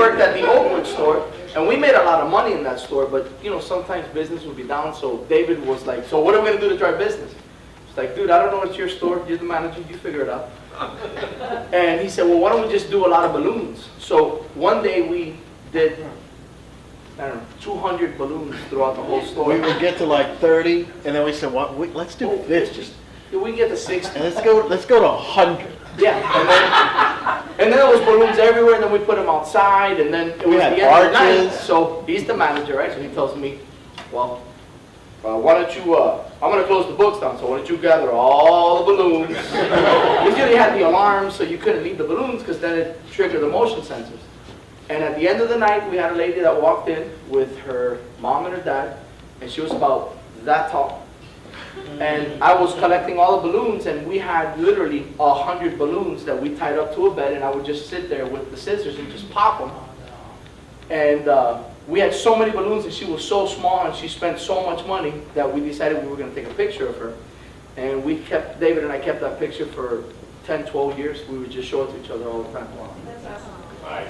worked at the Oakwood store, and we made a lot of money in that store, but you know, sometimes business would be down, so David was like, so what are we gonna do to drive business? It's like, dude, I don't know, it's your store, you're the manager, you figure it out. And he said, well, why don't we just do a lot of balloons? So one day we did, I don't know, 200 balloons throughout the whole store. We would get to like 30, and then we said, "What? Let's do Oh, 50, we get to 60. and let's go to 100." Yeah, and then there was balloons everywhere, and then we put them outside, and then it We was had the end of the night. arches. So he's the manager, right? So he tells me, well, why don't you, I'm gonna close the books down, so why don't you gather all the balloons? We usually had the alarm, so you couldn't leave the balloons, because then it triggered the motion sensors. And at the end of the night, we had a lady that walked in with her mom and her dad, and she was about that tall. And I was collecting all the balloons, and we had literally 100 balloons that we tied up to a bed, and I would just sit there with the scissors and just pop them. And we had so many balloons, and she was so small, and she spent so much money that we decided we were going to take a picture of her. And David and I kept that picture for 10, 12 years. We would just show it to each other all the time. That's awesome. Nice.